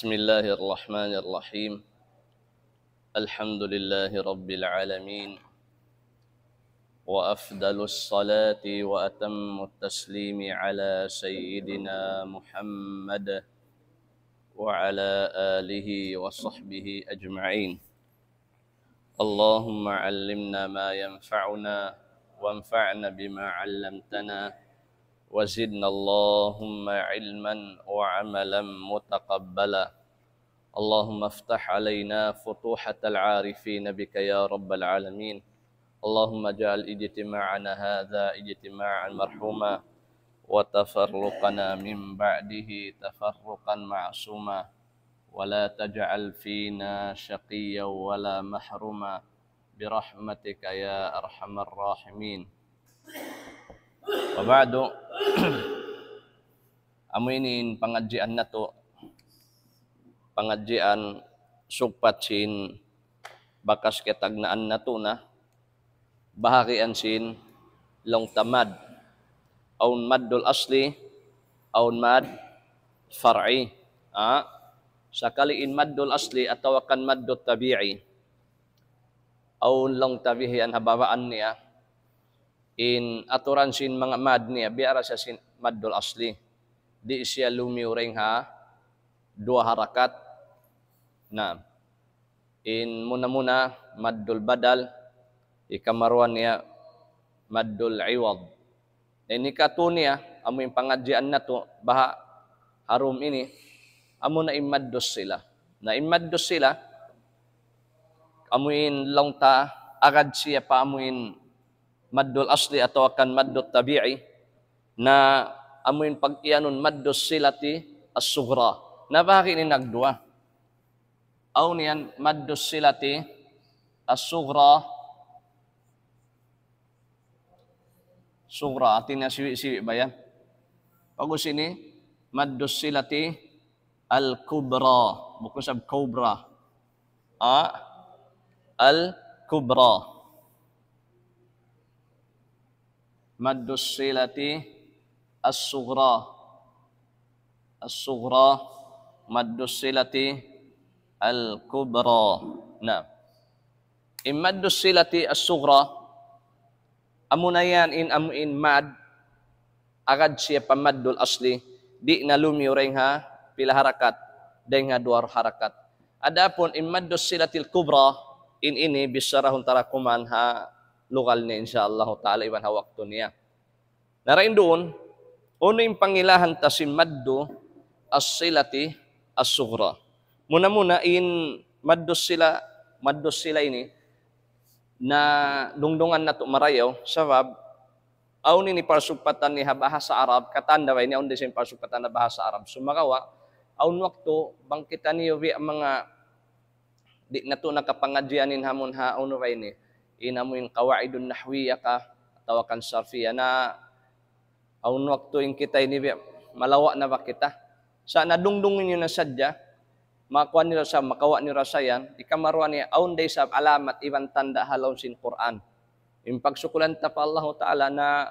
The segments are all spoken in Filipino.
بسم الله الرحمن الرحيم الحمد لله رب العالمين وأفضل الصلاة وأتم التسليم على سيدنا محمد وعلى آله وصحبه أجمعين اللهم علمنا ما ينفعنا وانفعنا بما علمتنا وزدنا اللهم علما وعملا متقبلا اللهم افتح علينا فتوحة العارفين بك يا رب العالمين اللهم اجعل اجتماعنا هذا اجتماعا مرحوما وتفرقنا من بعده تفرقا معصوما ولا تجعل فينا شقيا ولا محروما برحمتك يا أرحم الراحمين وبعد aminin pangadjian nato pangadjian sugpat sin bakas ketagnaan nato na bahagian sin long tamad aun maddul asli aun mad far'i sakaliin maddul asli atau akan maddul tabi'i aun long tabi'i an hababaan niya in aturan sin mga mad niya biara sa sin maddul asli di siya lumiuring dua harakat na in muna maddul badal ikamaruan niya maddul iwad ini katunya amoy pangadjian nato baha harum ini amo na imaddus sila amuin long ta agad siya pa amuin maddul asli atau akan maddul tabi'i na amuin pag-iyanon maddus silati as-sughra na bakit ni nagdua aw niyan maddus silati as-sughra atin na siwi ba yan pagos ini maddus silati al-kubra buko sab cobra al-kubra maddus silati as-sughra maddus silati al-kubra na maddus silati as-sughra amunayan amuin mad agad siya pa maddul asli di na lumiuring pila harakat deng dua harakat adapun maddus silatil kubra ini bisarahun tarakuman lokal niya insyaallah ta'ala iban waktu niya. Narain doon, uno yung pangilahan tasin maddo as-silati as-sughra. Muna in maddos sila ini na dungdungan na to marayaw sabab aun ni parsupatan ni bahasa Arab katanda wa ini aun din parsupatan na bahasa Arab sumagawa aun waktu bangkitan niyo mga di na to nakapangadyanin hamon aun wa ini inamuin qawaidun nahwiyya ka atau akan sarfiyya na aun waktu in kita ini malawa na ba kita sa nadungdungin niyo na sadya makuha nila sa makawa ni rasayan ikamaruan niya aun day sa alamat iban tanda halaw sin Quran in pagsukulan ta pa Allah Ta'ala na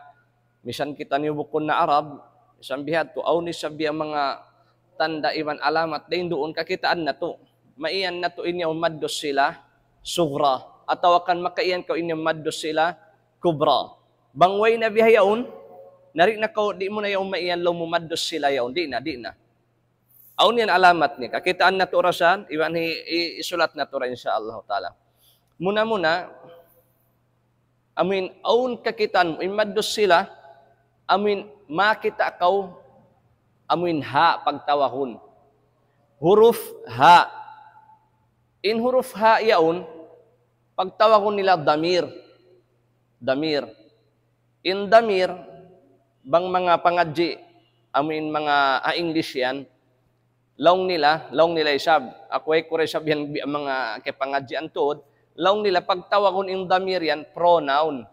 misan kita niyo bukon na Arab isang bihat to aun ni sabi mga tanda iban alamat din doon kakitaan na to maiyan na to inyo maddos sila sughra atau akan makaiyan kau ini maddos sila kubra. Bangway na bihayaon, narik na kau di mo na yung maiyan lo mo maddos sila yaon, di na. Aun yan alamat ni, kakitaan na to orasan, iwan isulat na to ra insyaallah ta'ala. Muna, amin, aun kakitaan mo, maddos sila, amin, makita kau, amin pagtawahon. Huruf ha. In huruf ha yaon, pagtawag nila damir. In damir, bang mga pangadji, amin mga English yan, long nila isab. Ako ay kure sabihan mga pangadji antod, long nila pagtawagon in damir yan, pronoun.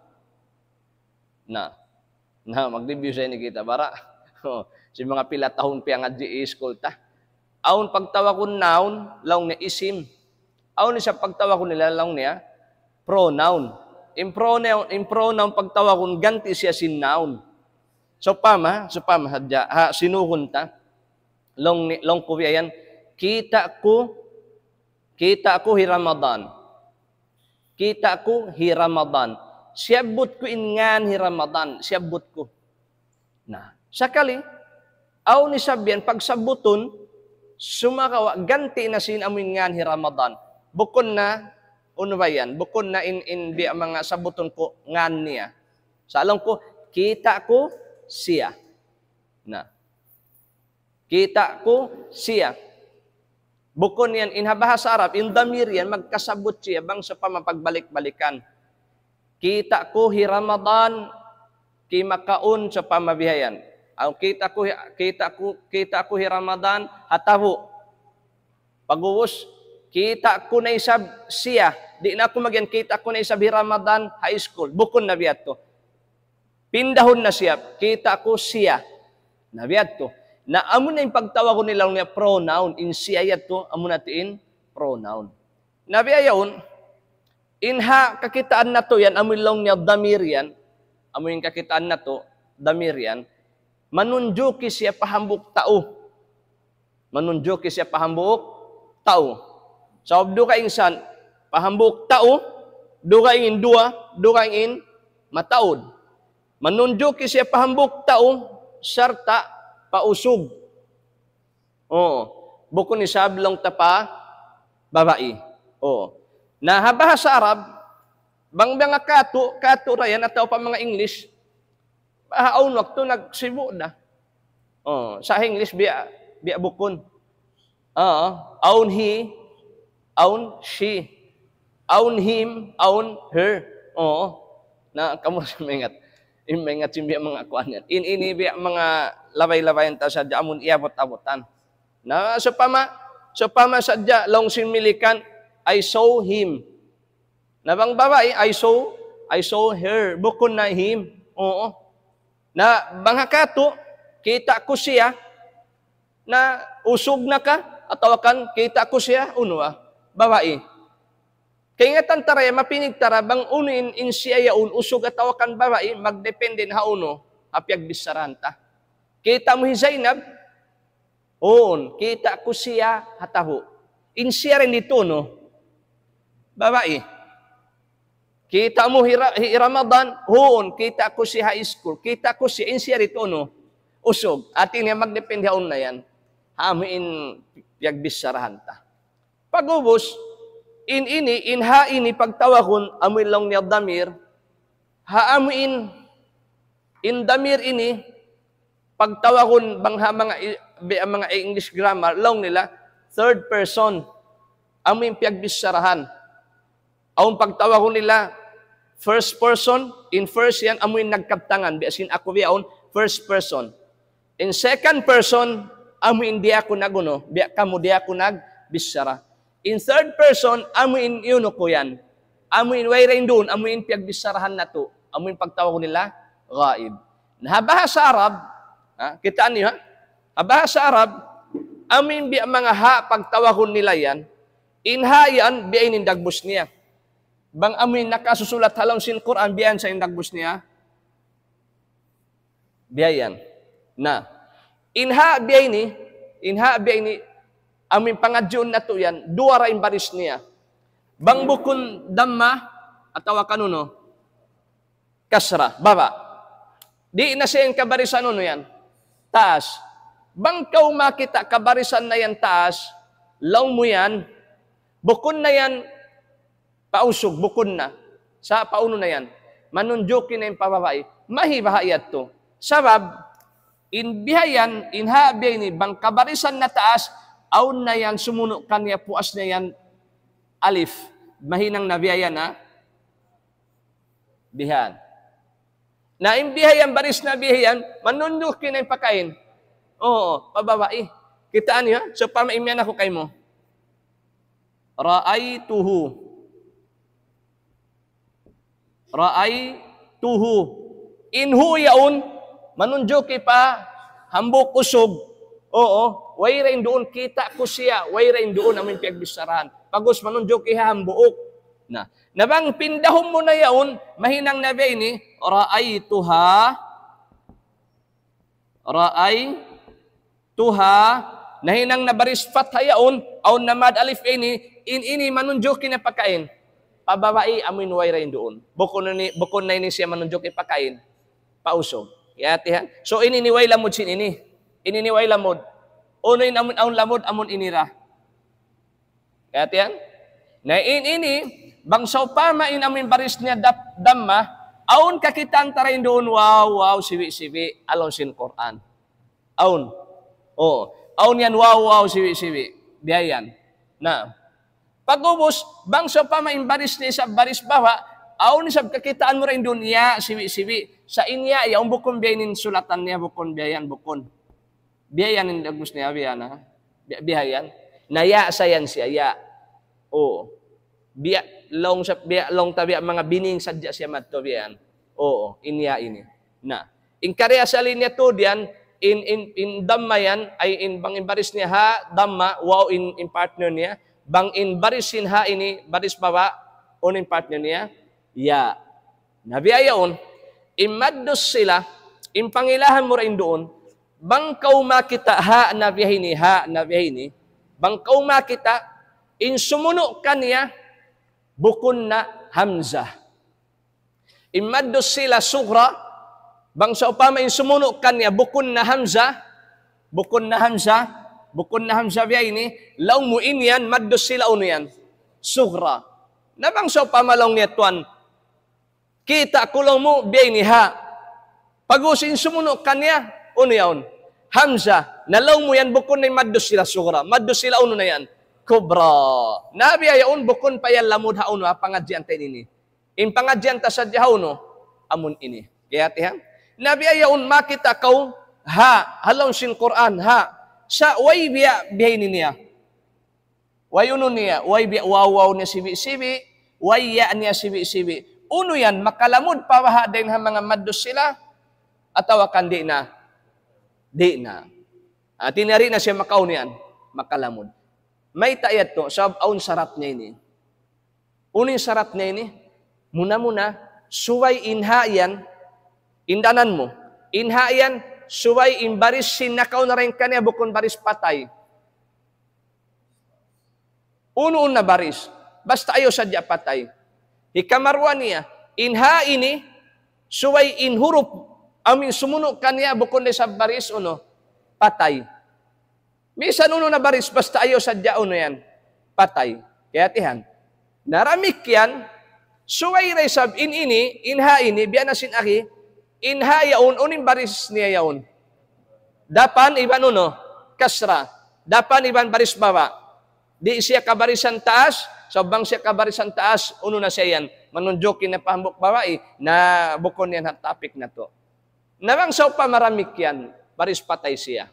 Na mag-review sa ini kita, bara. Si mga pila tahon pangadji school ta. Aun pagtawagon noun, long na isim. Aun sa pagtawagon nila, long niya, pronoun. In pronoun pagtawag ganti siya sin noun. So pama hadya sinuhun ta long kuya yan kita ko hi Ramadan. Kita ko hi Ramadan. Siyabot ko ingan hi Ramadan. Siyabot ko. Na, sakali, aw ni sabihan, pagsabuton, sumakawa, ganti na sinamin ngan hi Ramadan. Bukon na, ano ba yan? Bukon na in mga sabuton ko ngan niya. Sa alam ko, kita ko siya. Na. Kita ko siya. Bukon yan, inhabahasa Arab, in damir yan, magkasabot siya, bang sa pamapagbalik-balikan. Kita ko hi Ramadan, ki makaon sa pamabihayan. Ang kita ko hi Ramadan, hatawo. Pag-uwos, kita ko na isab siya. Di na ako magyan, kita ko na isab hi Ramadan, high school. Bukon na biyat to. Pindahon na siya, kita ko siya. Na biyat to. Na amo na yung pagtawag ko nilang niya pronoun, in siya to, amo natin pronoun. Nabiyayon, inha kakitaan na to yan, amo lang niya damir yan, amo yung kakitaan na to, damir yan, manunjuki siya pahambuk tao. Manunjuki siya pahambuk tao. So, do ka insan, pahambuk tao, do ka in dua, do ka in mataod. Manunjuki siya pahambuk tao, sarta, pausog. Oo. Bukon ni sablong tapa, babae. Oo. Nahabah sa Arab, bang mga kato rayan, at pa mga English, aun wakto nagsibo na. Oo. Sa English, biya bukon. Oo. Aun he, aun she, aun him, aun her. Oo. Na, kamu sa mengat. Imengat simbiya mga kuan yan. Inibiya mga labay-labayan ta sadya amun iabot-abotan. Na so pama sadya long similikan, I saw him. Na bang babae, I saw her. Bukon na him. Oo. Na bang kato, kita ko siya na usog na ka atawakan kita ko siya babae. Kaya nga tantaraya, mapinig tara, bang unin in siya yaun, usog at tawakan babae, magdepende na hapyag bisaranta. Kita mo hi Zainab, kita ko siya hataho. In siya rin dito, babae. Kita mo hi Ramadan, kita ko siya high school, kita ko siya, in siya rito, usog. Atin niya magdepende haun na yan, hamin piyag bisaranta. Pag-ubos, inha ini pagtawakon amoy lang niya damir, haamuin in damir ini pagtawakon bangha mga English grammar long nila third person amoy piagbisarahan. Aun pagtawakon nila first person, in first yan amoy nagkabtangan biasin ako biyaon first person. In second person amoy hindi ako naguno, biya kamo di ako nagbisara. In third person, amuin yun ko yan. Amuin wayrain doon, amuin piagbisarahan na to. Amuin pagtawag nila, ghaib. Nahabaha sa Arab, kitaan niyo ha? Habaha sa Arab, amuin biya mga pagtawag nila yan, inha yan, biya inindagbos niya. Bang amuin nakasusulat halang sin Quran, biyan sa indagbos niya, biya yan. Na, inha biya ini, amin pangadyon na to yan, duwara in baris niya. Bang bukon damma, atawa kanuno, kasra, baba. Di na siya yung kabarisan yan, taas. Bang kau makita kabarisan na yan taas, law mo yan, bukon na yan, pausog, bukon na. Sa pauno na yan, manunjokin na yung pababay, mahibahayat to. Sabab, inbihayan, inhabay ni, bang kabarisan na taas, aun na yan, sumuno kanya puas na yan, alif, mahinang nabiyaya na, bihan. Na imbihayan, baris na bihayan, manundukin na yung pakain. Oo, pababai. Kitaan niyo, so pamaimyan ako kay mo. Ra'aytuhu. Inhu yaun, manunduki pa, hambok usog. Oo, wayrain doon, kita ko siya, wayrain doon amin piagbisaran. Pagos manunjok iham buok. Nabang pindahom mo na yaon, mahinang nabi ini, ra'aytuha, nahinang na baris fathayaon, aun na mad alif ini manunjukin na pagkain. Pababai amin way rin doon. Bukon na ini siya manunjuk ipakain. Pausog. Yati ha. So ininiway lamod sin ini. Ininiway lamod. Unoy namun aun lamod amon inira. Yati ha. Na ini bangsaw pa main amin baris niya damma aun kakitan tarain doon wow siwi alon sin Quran. Aun. Oh, aun yan wow siwi biayan. Na pagubos bangsaw pa main baris niya sa baris bawa aun sab kakitaan mo rin doon ya siwi sa inya ya bukon biyanin sulatan niya bukon biayan bukon. Biayan ang agus niya biyan ha. Biayan. Naya sayan siya ya. Oo. Long tabi mga bining sadya siya madto biyan. Oo, inya ini. Na, in karya sa linya to diyan in damma yan ay in bang baris niya ha damma wow in partner niya bang in barisin ha ini baris bawa on in partner niya ya. Nabiyayon imaddos sila in pangilahan mo rin doon bang kau makita ha nabiyahini bang kau makita in sumuno kanya bukon na hamzah. Imaddos sila sugra, bang sa upama in sumuno kanya bukon na hamzah biya ini, law mo inyan, maddos sila uno yan, sugra. Na bang sa upama lang niya tuan, kita kulong mo biya ini ha, pag-usin sumuno kanya, uno yan, hamzah, na law mo yan bukon na maddos sila sugra, maddos sila uno na yan, kubra. Nabi ayaon bukon pa yan lamod haon ha pangadyan tayo ini. In pangadyan ta sadya haon amon ini. Kaya tiha. Nabi ayaon makita kau ha halon sin Quran ha sa way biya niya. Way uno niya, way biya wawaw niya sibi, way ya niya sibi. Uno yan makalamod pawaha din ha mga maddos sila ataw kan di na. Tinari na siya makaw niyan makalamod. May tayat to, aun sarat niya ini. Uning sarat niya ini, muna, suway inhayan, indanan mo. Inhayan, suway imbaris sinakaw na rin kanya bukon baris patay. Uno na baris, basta ayo sadya patay. Hikamarwan niya, inha ini, suway inhurup, amin sumuno kanya bukon sa baris uno, patay. Misan uno na baris, basta ayaw sadya uno yan. Patay. Kaya tihan. Naramik yan, suway resab inha ini, biya na sinaki, inha yaon, uning baris niya yaon. Dapan, iban uno, kasra. Dapan, iban baris bawa. Di siya kabarisan taas, sabang siya kabarisan taas, uno na siya yan. Manunjokin na pahambok bawae, na bukon yan ang topic na to. Nawang sa pa maramik yan, baris patay siya.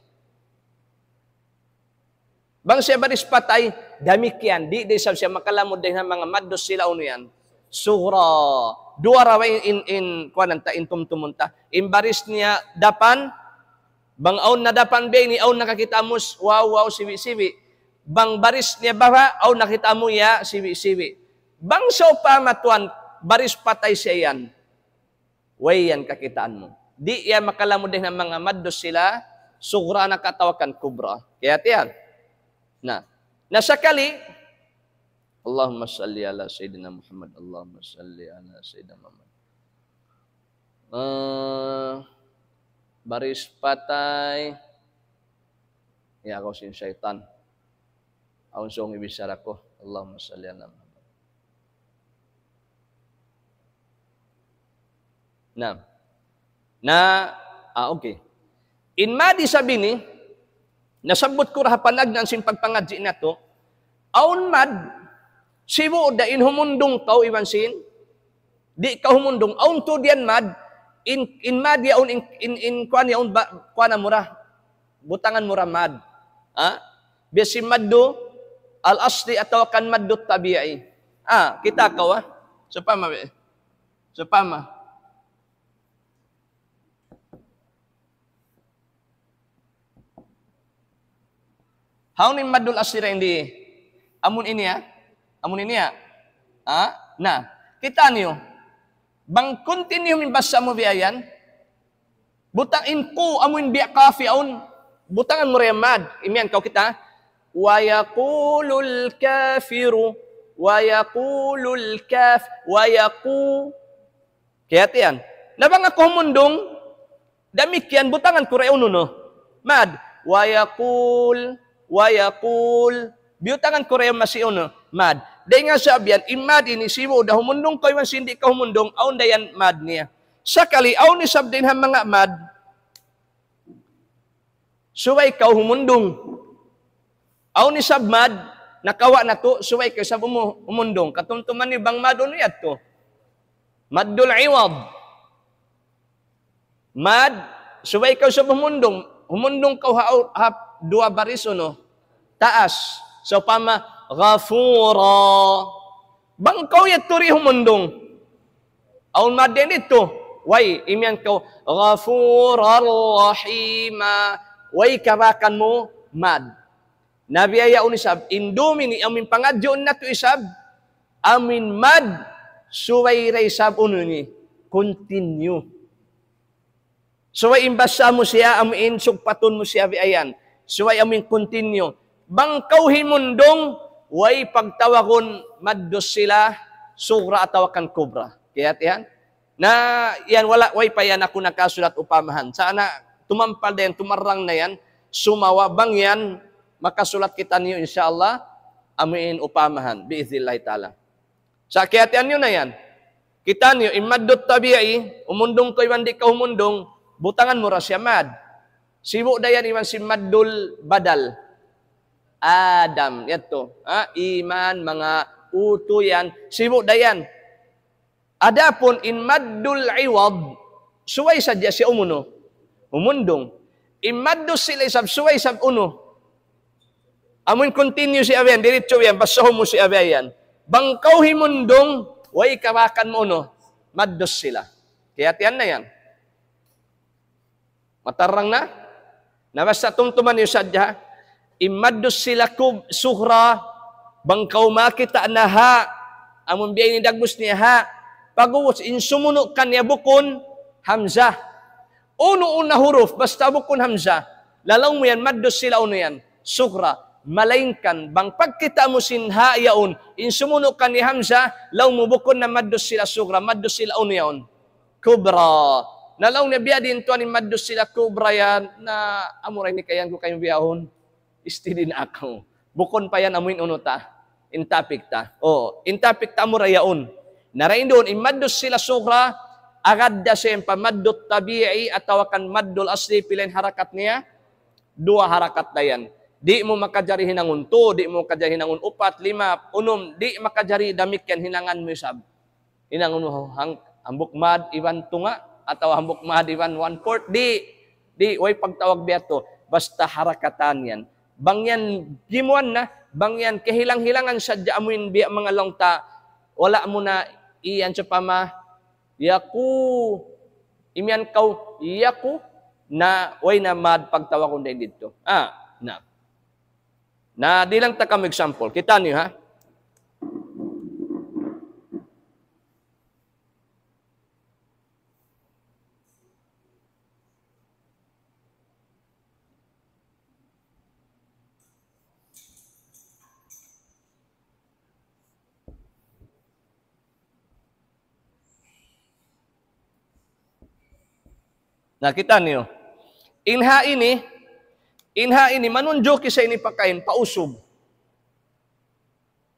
Bang siya baris patay, damik yan. Di siya makalamod din ng mga maddos sila uno yan. Sura. Dua raway in tumtumunta. In baris niya dapan, bang aun na dapan be, ni aun nakakita mo, wow, siwi. Bang baris niya baha, aun nakita mo ya, siwi. Bang siya pa matuan, baris patay siya yan. Way yan kakitaan mo. Di yan makalamod din ng mga maddos sila, sura na katawakan kubra. Kaya tiyan. Nasakali, Allahumma salli ala Sayyidina Muhammad, Allahumma salli ala Sayyidina Muhammad. Baris patay, ya ako sin syaitan. Aun song ibisara ko, Allahumma salli ala Muhammad. Okay. Inmadi sabi ni, nasabot ko rahapanag ng simpagpangadji na to, aun mad, siwo da in humundong kau iwan sin, di ka humundong, aun to diyan mad, in mad yaun, in kuan yaun, kuan na mura, butangan mura mad. Biasi maddo, al-asli ataw kan maddo tabi'i. Kita kau Supama. Haunin madul asira hindi. Amun ini ya. Kita niyo. Bang continue min basa mo biayan. Butain ko amun biya kafi aun butangan mo rin mad. Imian kau kita. Wa yaqulul kafiru. Wa yaqulul kaf. Wa yaqu. Kaya tiyan. Nabang ako humundong. Damikian butangan ko rin no. Mad. Wa yaqul. Wa yaqul. Biutangan ko rin masiuno. Mad. Dahil nga sabihan, imad ini siwo. Dah humundong ko yung sindi ka humundong. Aun dayan mad niya. Sakali, aun ni sabdin ha mga mad. Suway ka humundong. Aun ni sabmad, nakawa na to, suway ka sa humundong. Katumtuman ni bang mad uno yat to. Maddul iwad. Mad, suway ka sa humundong. Humundong ka dua baris uno. Taas. So pama, ghafura. Bangkaw yat turi humundong. Aun mad din ito. Way, imyan ka, ghafurar rahima. Way karakan mo, mad. Nabiyaya unisab, indumi ni amin pangadyon na to isab, amin mad, suway ray sab uno ni, continue. Suway imbasa mo siya, amin sugpaton mo siya, ayan. Suway amin continue. Bangkaw himundong, way pagtawagon, maddos sila, sugra atawakan kubra. Kaya yan? Na yan, wala, way pa yan ako nakasulat upamahan. Sana, tumampal din, tumarang na yan, sumawa bang yan, makasulat kita niyo insyaAllah, amin upamahan, biizillahi ta'ala. Sa kiyatian nyo na yan, kita niyo, imaddot tabi'i, umundong ko iwan di ka umundong, butangan mo rasya mad. Sibo dayan iwan si maddul badal. Adam, yato. Iman, mga uto yan, sibo dayan. Adapun in maddul iwad, suway sadya si umuno. Umundong. Imaddo sila isab, suway isab uno. Amun continue si abayan, diretso yan, basaho mo si abayan. Bangkaw himundong, way karakan mo uno. Maddos sila. Kaya tiyan na yan. Matarang na? Nabasta tumtuman yung sadya. Imaddos sila kub, suhra, bangkaw makita na ha. Amun biyay ni dagbus niya ha. Pag-uwas, insumuno kanya bukon, hamzah. Uno-una huruf, basta bukon hamzah, lalaw mo yan, maddos sila uno yan, sukra, malaingkan, bang pagkita mo sinha yaon, insumuno ka ni hamzah, law mo bukon na maddos sila sukra, maddos sila uno yaon, kubra. Nalaw niya biya din to, ni maddos sila kubra yan, na amuray ni kayan ko kayong biyahon, istidin ako. Bukon pa yan, amuin uno ta, intapik ta. Intapik ta amuray yaon. Narain doon, imaddos sila sukra, agad da siya pamaddot tabi'i at tawakan maddol asli pilain harakat niya, dua harakat na yan. Di mo makajari hinangun to, di mo makajari hinangun upat, lima, unom, di makajari damik yan hinangan mo sab. Hinangun mo, hambuk mad, iwan tunga, ataw hambuk mad, iwan 1/4, di, way pagtawag beto, basta harakatan yan. Bang yan, gimuan na, bang yan, kahilang-hilangan sadya amuin biya mga longta, wala mo na iyan sa pama, yaku, imyan kau, yaku, na, way na mad pagtawa ko din dito. Na, di lang takam example. Kita niyo, ha? Nakita niyo. Inha ini, manunjo kisa ini pakain, pausog.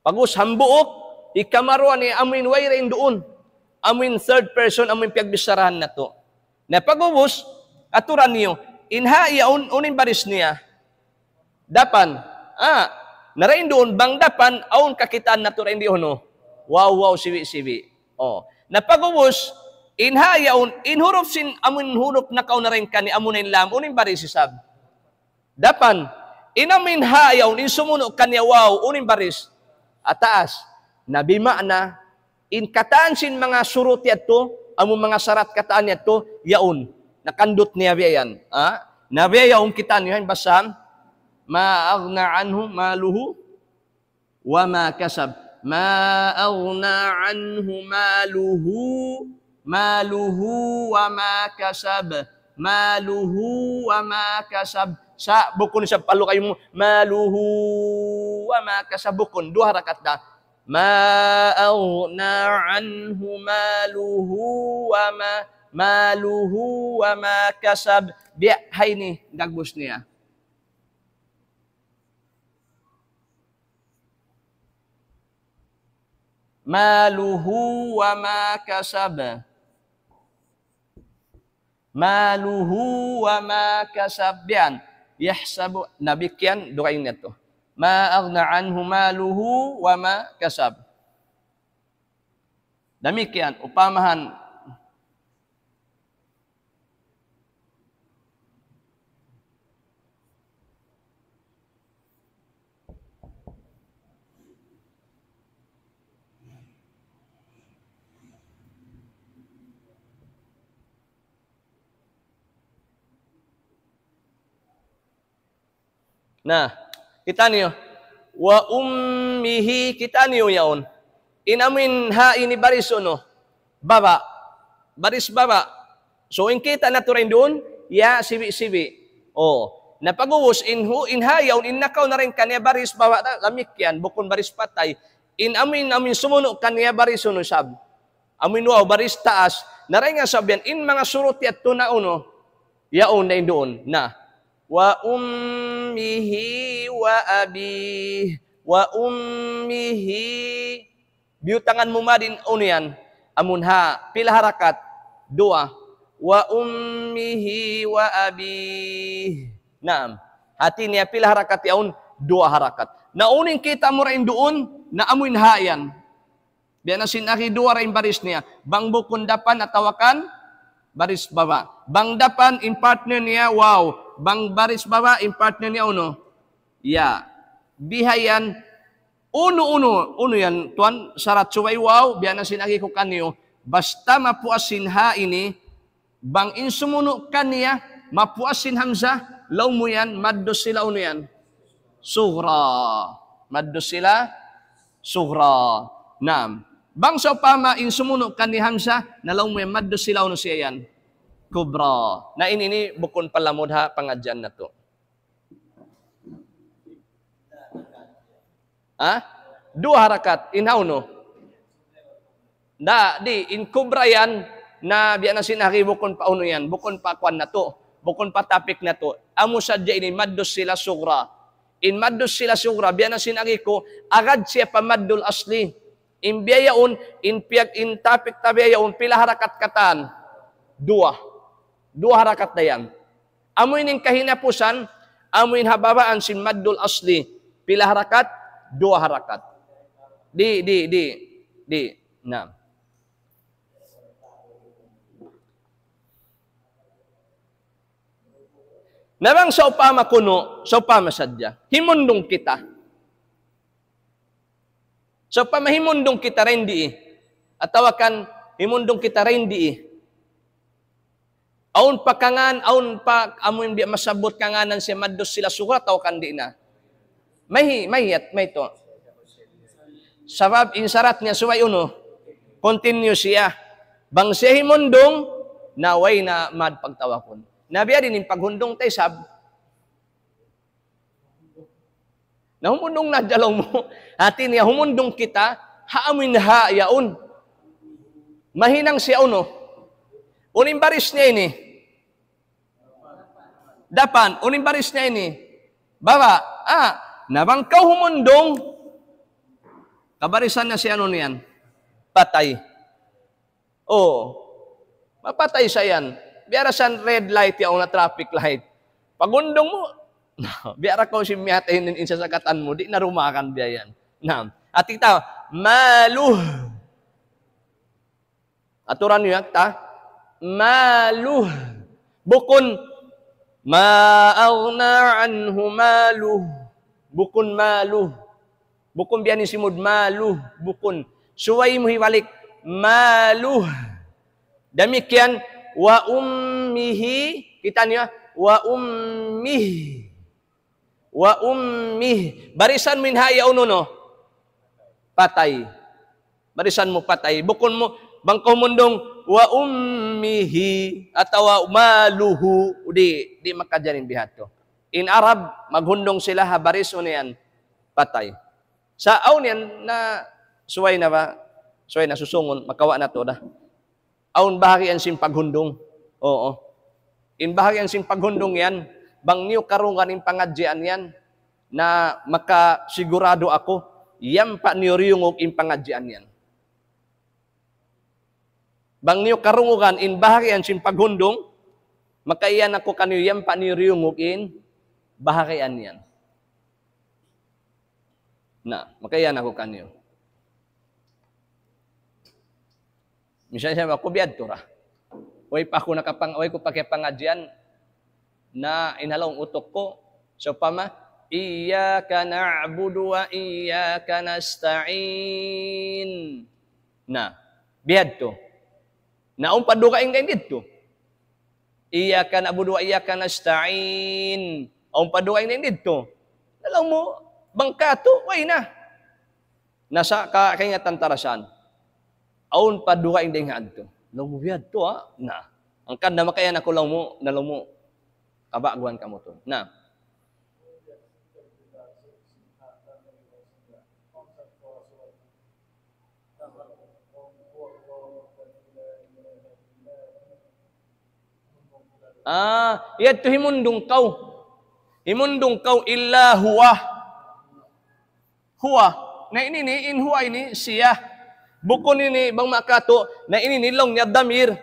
Pagus hambuok, ikamaruan ni amin wayrain doon. Amin third person, amin piagbisarahan na to. Na pagubos, aturan niyo, inha iya unin baris niya. Dapan, narain doon, bang dapan, aun kakitaan na to rin di uno. Wow, siwi. Na pagubos, inhayaon, inhuruf sin amun huruf na kaunarin ka ni amunin lam, unin baris isab. Dapan, inamin hayaon, insumuno kanya wow, unin baris. Ataas, nabima na, in kataan sin mga surut yato, amun mga sarat kataan yato, yaon, nakandot niya biyan. Nabiyaon kita niyo, basahan, ma'agna anhu maluhu, wa ma kasab. Ma'agna anhu maluhu wa ma kasab. Sa bukun sa palu kayo mo, maluhu wa ma kasab bukun. 2 harakat na. Ma aghna anhu maluhu wa ma kasab. Biya, hay ni, dagbos niya. Maluhu wa ma kasab. Maluhu wa ma kasab. Yan. Yahsabu. Nabikyan, dokain nito. Ma aghna anhu maluhu wa ma kasab. Demikian upamahan nah, kita niyo. Wa ummihi, kita niyo yaon. Inamin ha ini baris uno. Baba. Baris baba. So, in kita na to rin doon, ya, sibi-sibi. Oh, napag-uwos, inha yaon, innakaw na rin kanya baris baba. Lamik yan, bukon baris patay. Amin sumuno kanya baris uno sab. Amin wow, baris taas. Naray nga sabihan, in mga surut at tuna uno, yaon na doon, na. Wa ummihi wa abih wa ummihi biutangan mo madin uno yan amun ha pila harakat 2 wa ummihi wa abih naam hati niya pila harakat yaun 2 harakat na uning kita mo rin doon na amun ha yan biya na sinaki 2 rin baris niya bang bukon dapan atawakan baris baba bang dapan in partner niya wow bang baris baba, in partner niya uno. Ya. Bihayan, uno yan. Tuan, sarat suway wow, biya na sinagi ko kaniyo. Basta mapuasin ha ini, bang insumuno kaniya, mapuasin hamza, law mo yan, maddos sila uno yan. Sugra. Maddos sila, sugra. Naam. Bang sa pama, insumuno kani hamza, na law mo yan, maddos sila uno siya yan. Kubra. Na ini bukon palamod ha pangadyan na to. Ha? 2 harakat. Inhaw no? In kubra yan na biya na sinaki bukon pa uno yan. Bukon pa kwan na to. Bukon pa topic na to. Amo sadya ini maddos sila sugra. In maddos sila sugra biya na sinaki ko agad siya pa maddul asli. In biyayaon in topic tabiyaon pila harakat katan. 2 harakat na yan. Amoy ning kahinapusan, amoy hababaan sin maddul asli. Pila harakat? 2 harakat. Di. Na. Nabang sa upama kuno, sa upama sadya, himundong kita. Sa upama himundong kita rin di. At tawakan, himundong kita rin di. Aun pa kangan, aun pa amun biya masabot kanganan siya maddos sila surat o kandi na. May to. Sabab insarat niya suway uno. Continue siya. Bang siya himundong naway na mad pagtawakon. Nabiya din yung paghundong tay sab. Na humundong na dalaw mo. Hati niya humundong kita haamin ha yaun. Mahinang siya uno. Uning baris niya ini. Dapan, uning baris niya ini. Baba, nabangkaw humundong. Kabarisan na si ano niyan. Patay. Mapatay siya yan. Biarasan red light yaw na traffic light. Pagundong mo, biara ko si miyatain insa sa katan mo, di narumakan biya yan. At itaw, maluh. Aturan niyo ta? Maluh. Bukun ma'aghna anhu maluh. Bukun maluh. Bukun biyan ni simud maluh. Bukun. Suway mo hiwalik. Maluh. Demikian wa ummihi. Kita niyo. Wa ummihi. Wa ummihi. Barisan min haya uno. Patay. Barisan mo patay. Bukun mo. Bangko mundong wa ummihi atau maluhu di makadyanin bihato. In Arab, maghundong sila habaris o niyan, patay. Sa aw niyan na suway na ba? Suway na susungon, makawa na to da. Aun bahagian sing paghundong. Oo. In bahagian sing paghundong yan, bang niyo karungan in pangadjian yan, na makasigurado ako, yan pa niyo riyungog in pangadjian yan. Bang niyo karungugan in bahagian sing paghundong, makaiyan ako kanyo yan pa niyo riyungog in bahagian yan. Na, makaiyan ako kanyo. Misal siya, ako biyad to ra. Way pa ako way ko pakipangadyan na inhalong utok ko. So pama, iyyaka na'budu wa iyyaka nasta'in. Na, biyad to. Naong padukain kayo dito. Iyyaka na'budu wa iyyaka nasta'in. Naong padukain kayo dito. Alam mo, bangkato, way na. Nasa kakingatan tarasan. Aun padukain din nga adto. Lumubiyad to ha. Na. Ang kanda makayan ako lang mo, na lang mo. Kabagwan ka mo to. Na. Iyad to himundong kaw. Himundong kaw illa huwa. Huwa. Na ini in huwa ini siya. Bukon ini bang makato na ininilong niya damir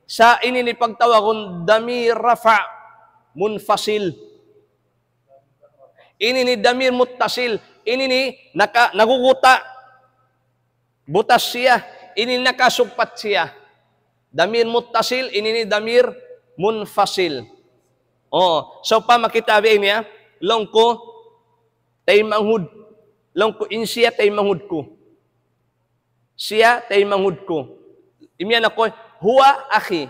sa inini pagtawagon damir rafa munfasil. Inini damir muttasil. Inini naguguta. Butas siya. Inini nakasugpat siya. Damir muttasil. Inini damir munfasil. Oh, so pa makitabi niya, longko tay manghud. Longko insiya tay manghud ko. Siya tay manghud ko. Imyan ako, huwa akhi.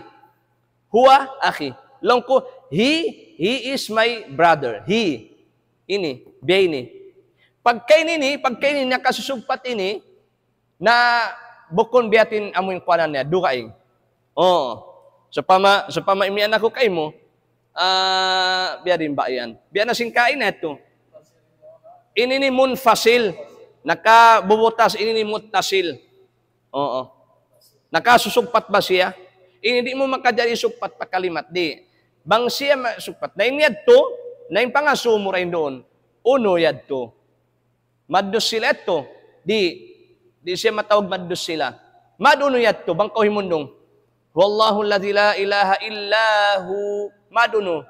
Huwa akhi. Longko, he is my brother. He. Ini, biya ini. Pagkay nini nakasusugpat ini, na bukon biyatin amoy kwanan niya, dukaing. Oh. So pama imyan ako kay mo, biya din ba yan? Biya na singkain na ito. Ini ni munfasil. Nakabubutas, ini ni muttasil. Oo. Nakasusugpat ba siya? Hindi mo makadali sugpat pa kalimat. Di. Bang siya masugpat. Na inyad to, na yung pangasumo rin doon. Uno yad to. Maddos sila ito. Di siya matawag maddos sila. Maduno yad to. Bang kauhimundong. Wallahu alladhi la ilaha illahu. Maduno.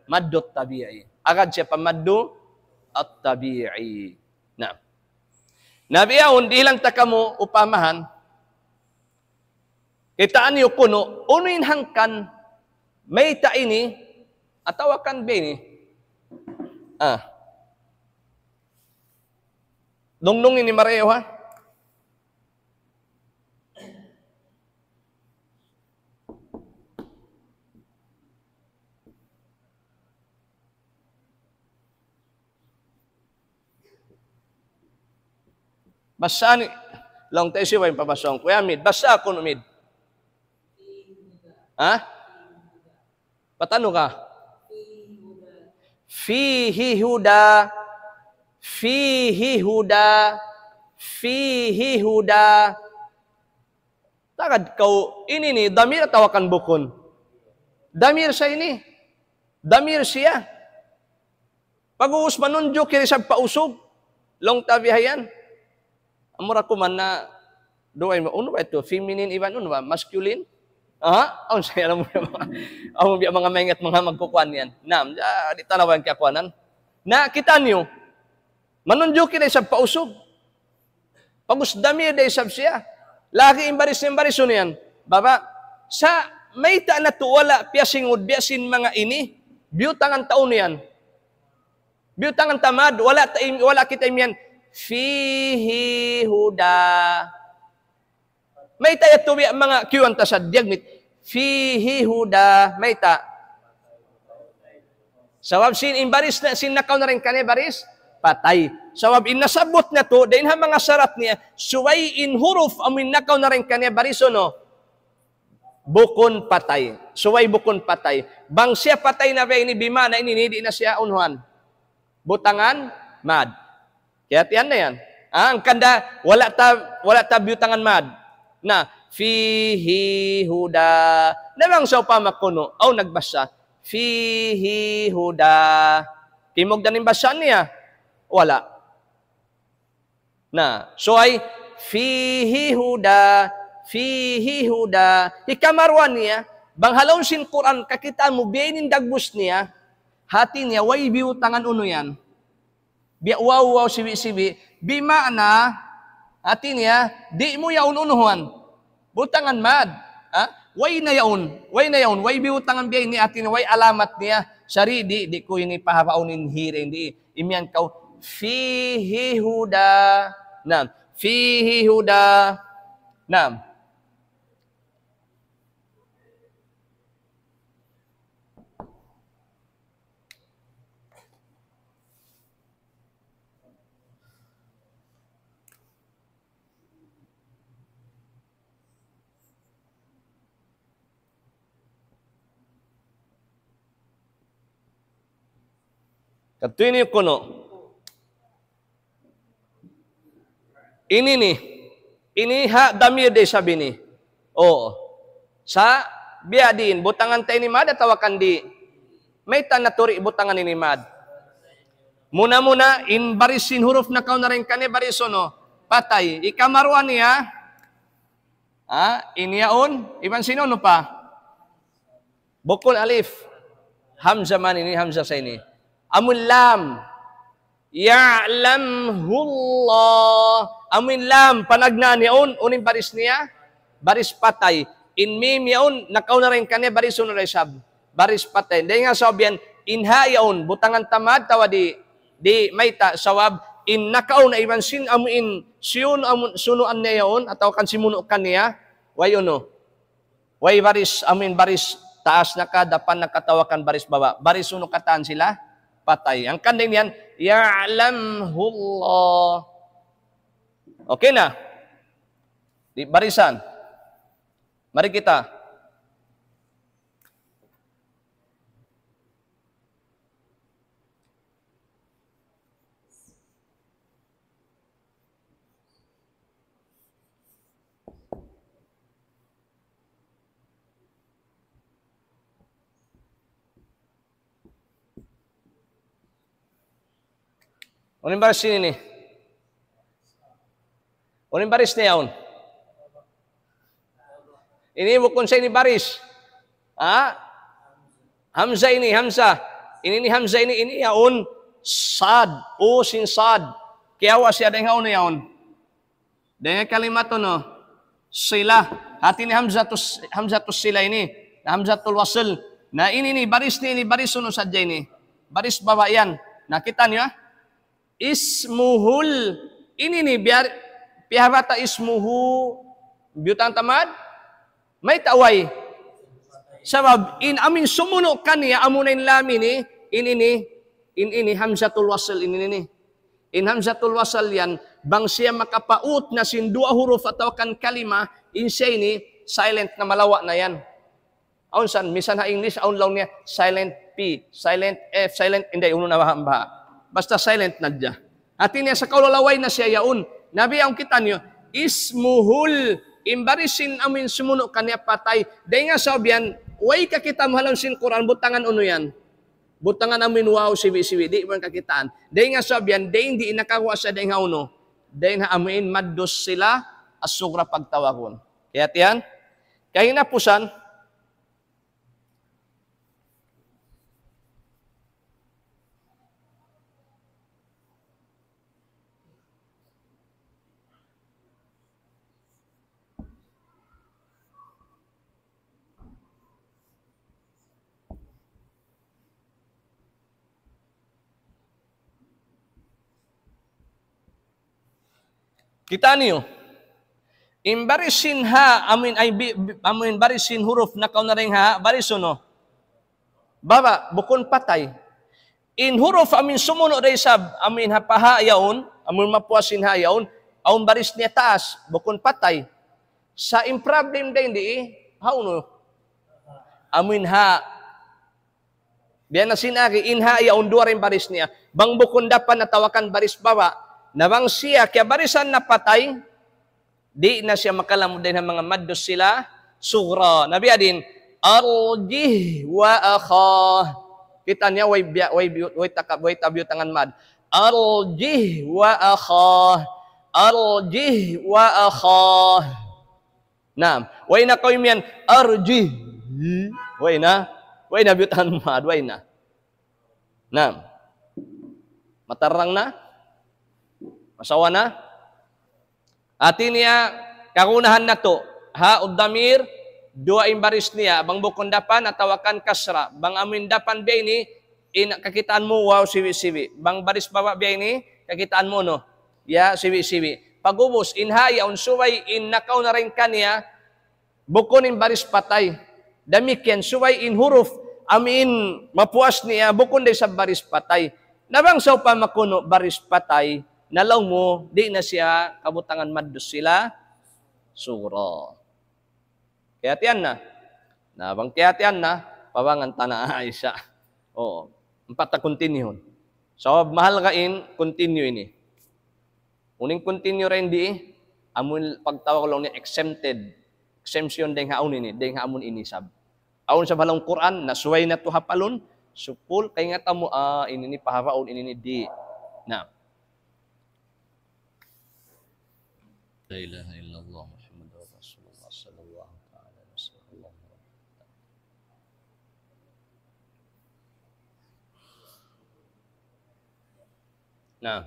Maddot tabi'i. Agad siya pa maddo at tabi'i. Na. Nabiyaon, di lang takamo upamahan. Kitaan niyo kuno, unuin hangkan, may taini, atawakan bini. Dongnongin ni Mareo ha? Basta ni, long tayo siya yung pabasong. Kuya Mid, basta ako Mid. Ha? Patano ka? Fihi huda. Fihi huda. Fihi huda. Takad kau, ini ni, damir tawakan bukon. Damir sa ini. Damir siya. Pag-uus manunjo, kiri sa pausog. Long tabihayan. Amura ko man na, doay mo, uno ba ito? Feminine, iban, uno ba? Masculine? Ang saya alam mo mga menget mga magkukuan yan. Di tanawan kakuanan. Na kita niyo, manunjukin na isang pausog. Pagusdami na isang siya. Lagi imbaris yan. Baba, sa may ta na tuwala, piyasingod, biyasin mga ini, biyutangan taon yan. Biyutangan tamad, wala kita yan. Fihi huda. May tayo tuwi mga kiwanta sa diagnit. Fihi huda. May ta. Sawab sin imbaris na sinakaw na rin kanya baris. Patay. Sawab inasabot na to. Dahil mga sarat niya. Suway in huruf amin nakaw na rin kanya baris o no. bukon patay. Suway bukon patay. Bang siya patay na ba ini bima na ini, hindi na siya unhuan. Butangan, mad. Kaya tiyan na yan. Ang kanda, wala ta butangan mad. Na, fihi huda. Namang sa upamakuno, nagbasa. Fihi huda. Timog na nimbasa niya. Wala. Na, so ay, fihi huda. Fihi huda. Ikamarwan niya, bang halon sin Quran, kakita mo, biyainin dagbus niya, hati niya, way biutangan uno yan. Wow, sibi-sibi. Bima na, hati niya, di mo yaun unuhan. Butangan mad. Way na yaun. Way biutangan biyain ni hati niya, way alamat niya. Sari, di ko ini pahapaunin hiring, di. Imyan kau, fihi huda. Nam, fihi huda. Nam. Katwini kuno. Ini nih. Ini hak damir de sabi ni. Sa biadin butangan tayo ni mad tawakan di. May tanaturi butangan ni mad. Muna in barisin huruf na kau na rin kani barisono. Patay. Ikamaruan niya. Iniyaon. Iban sino no pa? Bukol alif. Hamzah man ini hamzah sa ini. Amun lam. Ya'lamhullah. Amun lam. Panagna niyaon. Unin baris niya. Baris patay. In mim yaon. Nakaw na rin kanya. Baris uno resab. Baris patay. Dahil nga sabihan. Inha yaon. Butangan tamad. Tawa di mayta. Sawab. In nakaw na iban sin. Amun siyon. Amun sunuan niya yaon. Ataw kan simuno kanya. Way uno. Way baris. Amun baris taas na ka. Dapan nakatawakan baris baba. Baris uno kataan sila. Patay. Ang kanding yan, ya'lamhullah. Okay na? Di barisan. Mari kita. Unin baris ini nih. Unin baris nih yaun. Ini bukan saya ini baris. Hamzah ini Hamzah. Ini Hamzah ini yaun sad. Sin sad. Kaya wasi ada yang yaun. Dengan kalimat no sila. Hati ini Hamzatus sila ini. Hamzatul wasl. Nah ini nih baris uno saja ini. Baris bawah yan. Nah kita nih ya. Ismuhul. Ini nih biar pihabata ismuhu. Biutang tamad. May taway. Sabab in amin sumuno kaniya amunain lami ni. Ini hamzatul wasl. Ini. In hamzatul wasl yan. Bang siya makapaut na sin dua huruf atau kan kalima. In siya ini silent na malawa na yan. Aun san. Misan ha English. Aun law niya silent P. Silent F. Silent. Hindi. Uno na bahamba. Basta silent na dya. At niya sa kaulalaway na siya yaun. Nabi ang kita niyo, ismuhul, imbarisin amin sumuno kanya patay. Dahil nga sabihan, way kakita mahalang sin Quran, butangan uno yan. Butangan amin wow, siwi-siwi, di man kakitaan. Dahil nga sabihan, dahil di inakawa sa dahil nga uno. Dahil nga amin, maddos sila, asugra pagtawakon. Kaya tiyan, kaya hinapusan, kita niyo, imbarisin ha, amin barisin huruf na kau na rin ha, barisono. Baba, bukon patay. In huruf amin sumuno resab, amin hapaha yaon, amin mapuasin ha yaon, aun baris niya taas, bukon patay. Sa improblem din di, hauno, amin ha. Biya na sinagi, inha iya undua rin baris niya. Bang bukon dapan natawakan baris baba. Nabang siya, kaya barisan napatay, di na siya makalam din ng mga maddos sila, sugra. Nabi adin, arjih wa akhah. Kita niya, way tabiyo tangan mad. Arjih wa akhah. Arjih wa akhah. Naam. Way na kayo miyan, arjih. Way na biyo tangan mad. Way na. Naam. Matarang na? Masawa na? Ati niya, kakunahan na to. Ha, udamir, dua imbaris niya. Bang bukon dapan, atawakan kasra. Bang amin dapan biya ini, kakitaan mo, wow, siwi-siwi. Bang baris baba biya ini, kakitaan mo, no? Ya, siwi-siwi. Pagubos, inhaya, unsuway, nakaw na rin kanya, bukon in baris patay. Damikyan, suway in huruf, amin, mapuas niya, bukon day sa baris patay. Nabang sa pa makuno, baris patay, nalaw mo, di na siya, kabutangan maddos sila, suro. Kaya tiyan na. Nabang kaya tiyan na, pabangan tanah Aisha. Oo. Empat na continue. So, mahal kain, continue ini. Uning continue rin di, amun pagtawag lang niya, exemption deng haun ini, deng hamun ini sab. Aun sa balang Quran, nasuway na to hapalon, supul, kaya nga tamo, ini ni paharaon, ini ni di. Na. La ilaha illallah Muhammadur Rasulullah sallallahu alaihi wasallam. Nah.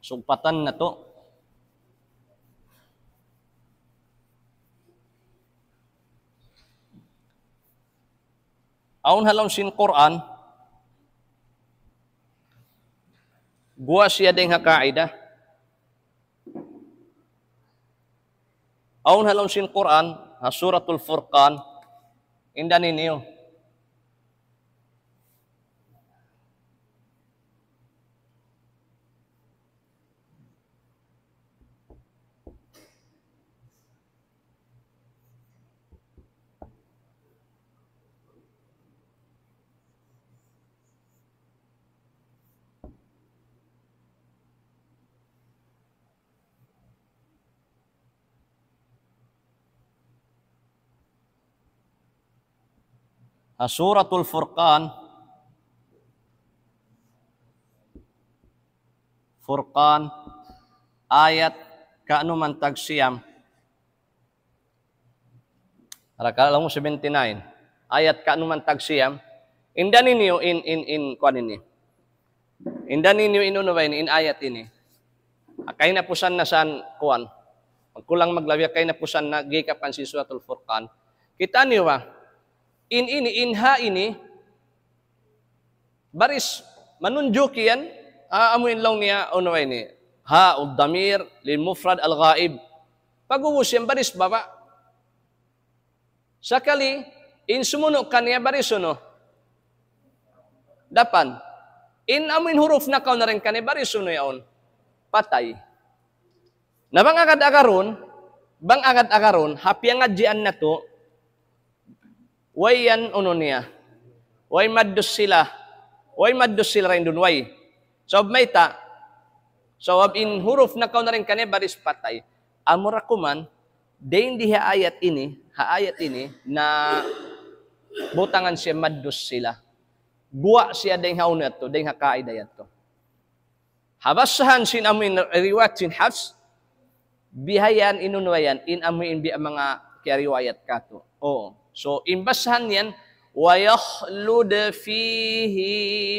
Sumpatan na to. Aun halong sin Quran, buwa siya ding hakaida. Aun halong sin Quran, suratul Furqan, indan ninyo. Suratul Furqan, ayat kaano man tagsiyam. Kala mo 79. Ayat kaano man tagsiyam. Indan ninyo in kuan ini. Indan ninyo in ayat ini. Akay na pusan na san kuan. Magkulang maglabi kay na pusan na gikapan si Suratul Furqan. Kita niyo ba? Inha ini, baris, manunjuk yan, amuin lang niya, ano ini, ha, damir, lil mufrad al-ghaib. Pag-uwos yan, baris baba. Sakali, sumunok kanya, baris ano? Dapan. Amuin huruf na kaw na rin kanya, baris ano yaon? Patay. Na bang agad-agaron, hapiang adjian na to, way yan uno niya. Way maddos sila rin dun way. So may ta. So in huruf na kaw na rin kanya baris patay. Amura kuman, dahin di haayat ini na butangan siya maddos sila. Buwa siya dahin haunat to, dahin hakaidayat to. Habasahan sin amin riwayat sin hafs, bihayan inunwayan, amin bi mga kariwayat kato. Oo. So, imbasahan yan, وَيَخْلُدْ فِيهِ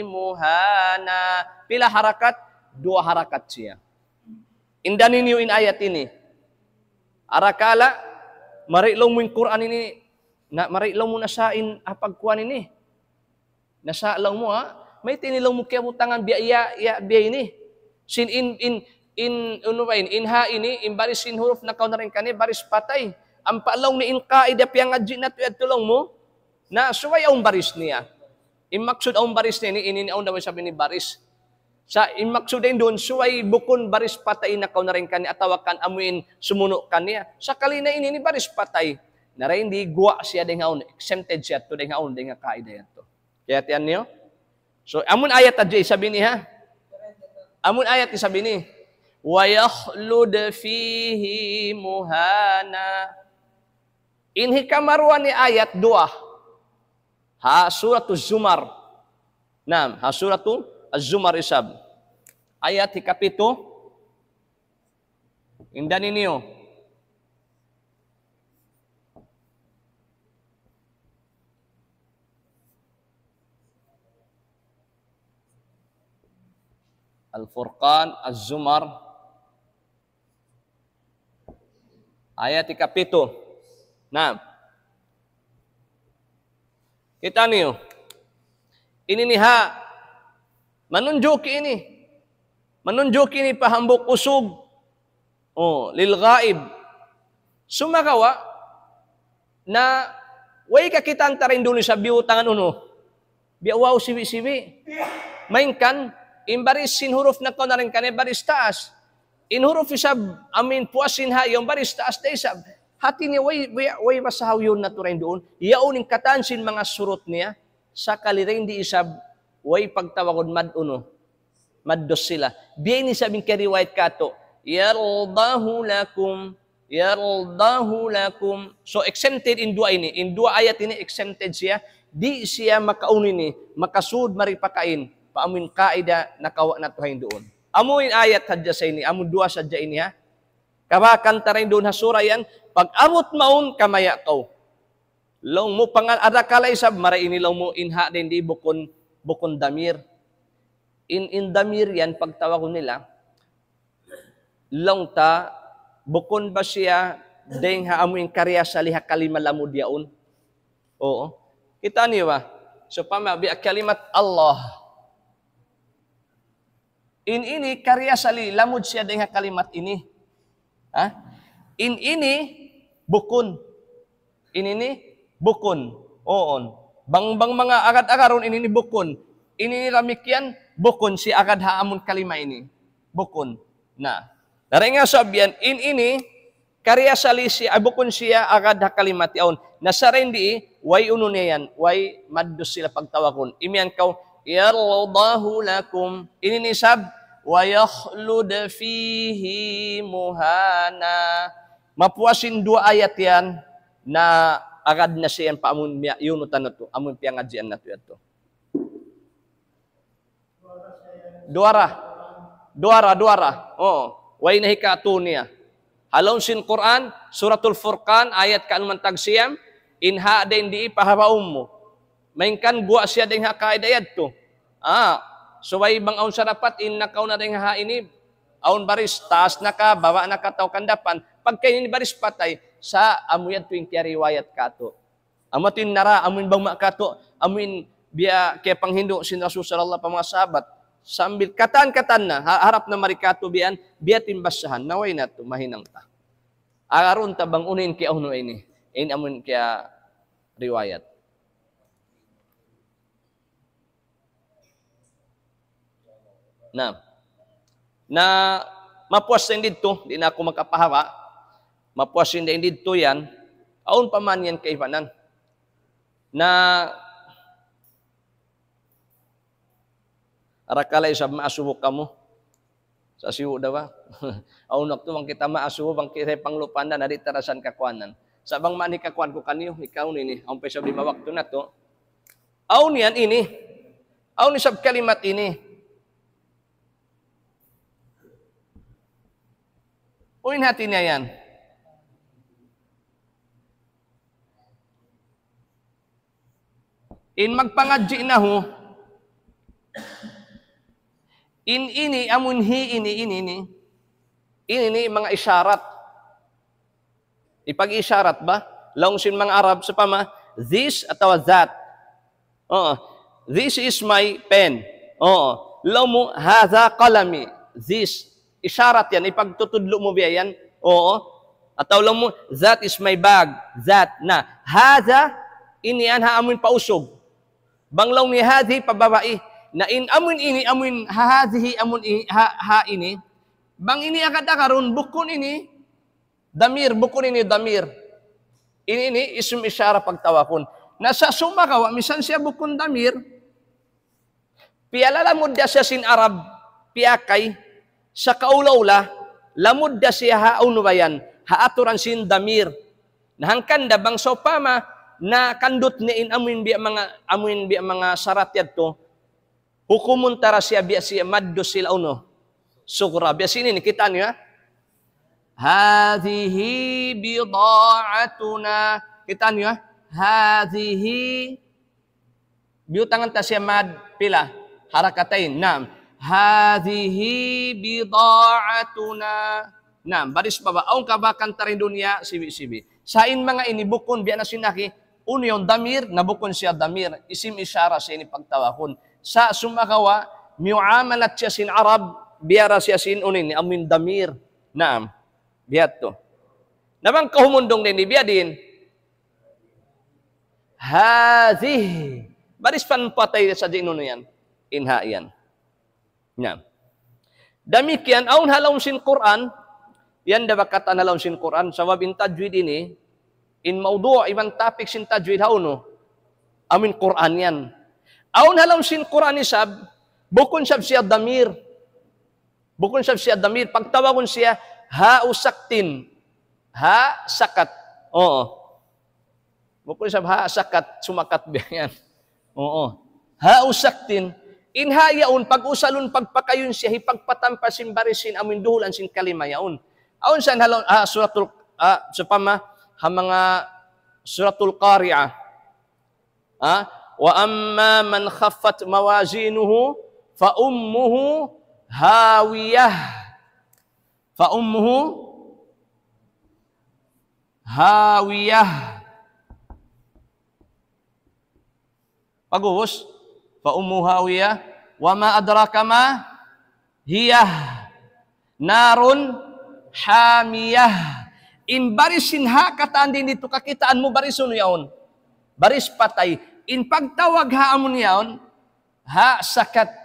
مُهَانًا. Pila harakat? 2 harakat siya. Indanin niyo in ayat ini. Arakala, marilaw mo yung Quran ini, marilaw mo nasain apagkuan ini. Nasalaw mo ha? May tinilaw mo kaya butangan biya ini. Sin inha ini, imbaris sin huruf na kaw na rin kani, baris patay. Ang paalaw ni inkaida piyang adjin na tulong mo, na suway ang baris niya. Imaksud ang baris niya, ininaw na sabi ni baris. Sa imaksudin doon, suway bukon baris patay na na rin kani atawakan amuin sumuno kaniya. Sa kalina ini ni baris patay. Na rin di guwa siya din haon, exempted siya to din haon, din nga kaida yan to. Kaya tiyan niyo? So, amun ayat adjay sabi ni ha? Amun ayat isabi ni, وَيَخْلُدْ فِيهِ مُهَانًا. Inhi kamaruan ni ayat 2. Ha suratul Zumar. Naam, ha suratul Az-Zumar isab. Ayat ikapito. Indan ninyo. Al-Furqan, Az-Zumar. Ayat ikapito. Naam. Kita niyo. Ini niha. Manunjuki ini. Manunjuki ini pahambok usog. Oh, lil ghaib. Sumagawa na way kakitan tarin dulu sa biutangan uno. Biawaw siwi-siwi. Mainkan imbaris sin huruf na ko na rin kane baris taas. In huruf isab amin puasin ha yung baris taas na isab. Hati niya way masahaw yun na to rin doon. Iyauning katansin mga surut niya sa kalirin di isab way pagtawagod mad-uno. Mad-dos sila. Biya ni sabing kariwayat kato. Yardahu lakum. Yardahu lakum. So, exempted in dua ini. In dua ayat ini, exempted siya. Di siya makauni ni. Makasud maripakain. Paamin kaida nakawa na tuhayin doon. Amuin ayat hadya sa ini. Amun dua sadya ini ha. Kabakan tarin doon hasura yan. Pag amot maun kamaya kaw. Long mo pangal ada kalay sab mara ini long mo inha din di bukon damir. In damir yan, pagtawag ko nila, long ta, bukon ba siya, deng haamuin karya sa liha kalimalamod yaon? Oo. Kita niyo ba? So, pamabi, kalimat Allah. In ini, karya sa lamod siya deng kalimat ini. Ha? In ini, bukon. In ini, bukon. Oo. Bang mga agad-agaron, in ini, bukon. Ini ramikyan, bukon si agad haamun kalima ini. Bukon. Na. Dari nga sabihan, in ini, karya sali siya, bukon siya agad ha kalimat yaon. Nasarendi, way uno niya yan, way maddos sila pagtawakon. Imiyan kaw, yardahu lakum. Ini nisab, wa yakhlud fihi muhana. Mapuasin dua ayat yan, na agad na siya paamun yunutan na to, amun piyangadjian na to yan to. Duara. Oo. Way nahika ato niya. Halon sin Quran, suratul Furqan, ayat kaan mantag siyam, inha din di pahabaum mo. Mainkan buwa siya din ha kaidayad to. So way bang aun sarapat, nakaw na din ha ini, aun baris, taas na ka, bawa na ka, tao kandapan. Pag kayo ni baris patay, sa amuyan tuwing kaya riwayat ka to. Amatin nara, amuin bang makato, amuin biya kaya panghindo sin Rasul sallallahu pa mga sahabat. Sambil katan-katan na, harap na marikato biyan, biyatin basahan, naway na to, mahinang ta. Aron ta bang unin kaya uno ini, in amun kaya riwayat. Na mapuas din dito, di na ako magkapahawa, mapuas din dito yan, aun pa man yan kaibanan. Na arakala isab maasubok kamo. Sa siwo daw. Aunak to bang kita maasubo bang kita panglupan na nadi tarasan kakwanan. Sa bang mani kakwan ko kaniyo ikaw nini. Ang pesa di mawakto na to. Aun yan ini. Aun isab kalimat ini. Uin hati niya yan. In magpangadji na ho. In ini, amun hi ini mga isyarat. Ipag-isyarat ba? Laong sin mga Arab sa pama, this atau that. This is my pen. Laong mo, hadha qalami. This. Isyarat yan. Ipagtutudlo mo biya yan. Ataw laong mo, that is my bag. That. Na. Hadha, ini yan haamun pausog. Banglaw ni hadhi, pababai. na in amun ini amun hadhihi amun ha ini bang ini agad karon bukun ini damir bukun ini damir ini ism isyara pagtawakon nasa sumakawa misan siya bukun damir pialala mudda siya sin Arab piakay sa kaulaula lamud da siya haun bayan haaturan sin damir nahangkan da bang sopama na kandot ni in amuin bi mga sarat yadto hukumun tara siya biya siya maddo sila uno sugra biya sini kita niyo hadhihi bida'atuna kita niyo hadhihi biutangan ta siya mad pila harakatain nam hadhihi bida'atuna nam baris baba aung kabakan tarin dunia sibi sain mga ini bukon biya na sinaki uno yung damir na bukon siya damir isim isyara siya ini pagtawakon sa sumakawa miuamalat siya sin Arab biara siya sin unin amin damir naam biat to namang kahumundong din biya din hadhihi baris panpatay sa din uno yan inha yan naam damikian aun halaw sin Quran yan dapat kata halaw sin Quran sa wabin tajwid ini in maudu' ibang topic sin tajwid hauno amin Quran yan aun halaw sin Quran isab bukon sab siya damir pagtawakon siya ha usaktin ha sakat oo bukon sab ha sakat sumakat biyan oo ha usaktin in hayaon pag-usalon pagpakayon siya hipagpatampasin barisin amin duhulan sin kalima yaon aun san halaw suratul supama ha mga suratul Qari'ah wa amma man khaffat mawazinuhu fa ummuhu hawiyah pagus fa ummuhu hawiyah wa ma adraka ma hiyah narun hamiyah in barisin ha kataan din dito kakitaan mo barisun yaon baris patay in pagtawag ha amon yaon ha sakat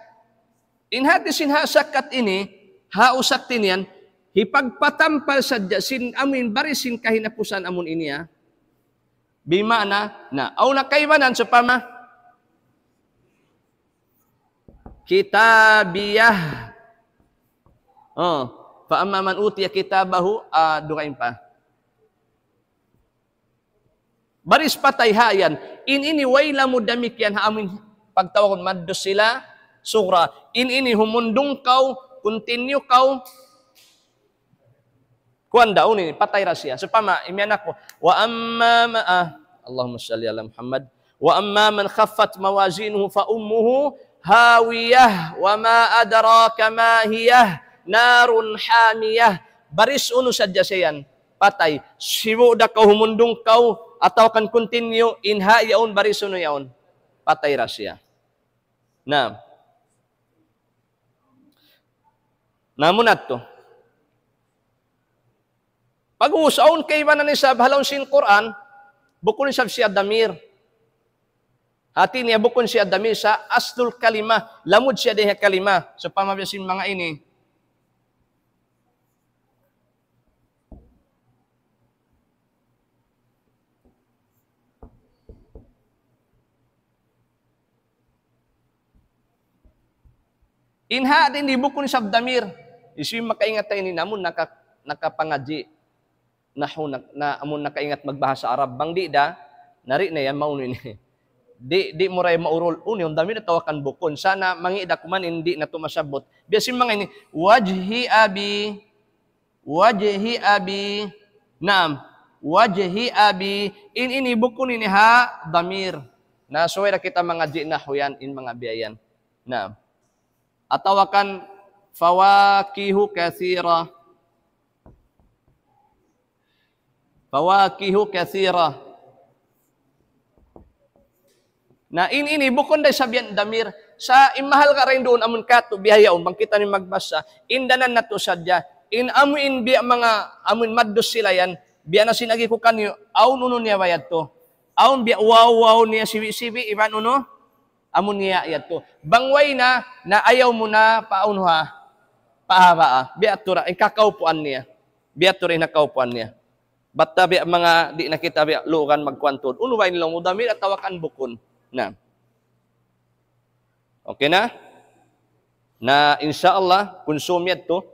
in hatisin ha sakat ini ha usaktin yan hipagpatampal sadya sin amin barisin kahinapusan amon ini ha bimana na aw nakaibanan sa pama kitabiyah fa amma man utiya kitabahu dukain pa baris patay hayan ini wayla mo damikyan ha amin pagtawag maddo sila sugra ini humundong kaw continue kaw kuan daon ini patay ra siya so pama imyan ako wa amma Allahumma shalli ala Muhammad wa amma man khaffat mawazinuhu fa ummuhu hawiyah wa ma adraka ma hiyah narun hamiyah baris uno sadya siyan patay siwo da kaw humundong kaw atau kan continue inha yaon baris uno yaon patay ra siya na namun ato pag-uusaon kay ba na ni sab halaw sin Quran bukon sab siya damir hati niya bukon siya damir sa aslul kalima lamud siya deha kalima so pamabiyasin mga ini inha din di bukon sab damir isu makaingat tayo ni namun nakapangaji na amon nakaingat magbahasa Arab bang di da nari na yan mauno ni di mo ray maurol union dami na tawakan bukon sana mangida kuman hindi na tumasabot biasin mga ini wajhi abi naam wajhi abi ini bukon ini ha damir na suway kita mga di na huyan in mga biyayan naam atawakan fawakihu kathira na ini bukon day sabihan damir sa imahal ka rin doon amon kato bihayaon bang kita ni magbasa indanan nato sadya in amuin biya mga amun maddos sila yan biya na sinagi ko kanyo aun uno niya bayad to aun biya wow niya sibi iban uno Amon niya yato. Bangway na ayaw mo na paunha. Pahaba. Biatura ay kakaupuan niya. Biatura ay nakaupuan niya. Batta biya mga di nakita biya lugan magkwantod. Unuway nila mo dami at tawakan bukon na. Okay na? Na insyaallah konsumyad to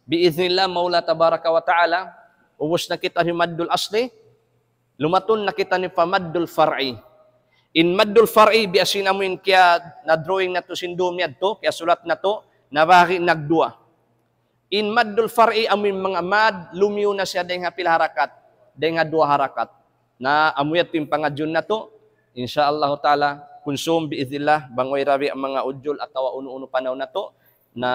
biiznillah maula tabaraka wa taala ubos na kita ni maddul asli lumaton na kita ni pamaddul far'i. In maddul far'i biasin amin kaya na drawing na to sindumyad to kaya sulat na to na baki nagdua. In maddul far'i amin mga mad lumiw na siya dahil nga pila harakat dahil nga dua harakat na amuyat yung pangadyon na to insyaallah taala konsum biiznillah bangoy rabi ang mga udjol at tawa uno-uno panaw na to na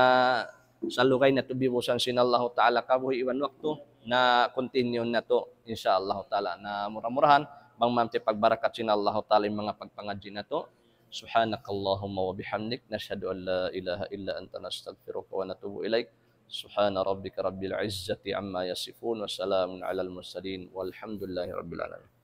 sa lugay na to bibusan sinallahu taala kabuhi iwan waktu na continue na to insyaallah taala na murah-murahan bang mamti pagbarakat sinallahu taala yung mga pagpangadji na to subhanakallahumma wa bihamdik nashhadu an la ilaha illa anta nastaghfiruka wa natubu ilaik subhana rabbika rabbil izzati amma yasifun wa salamun alal mursalin walhamdulillahi rabbil alamin.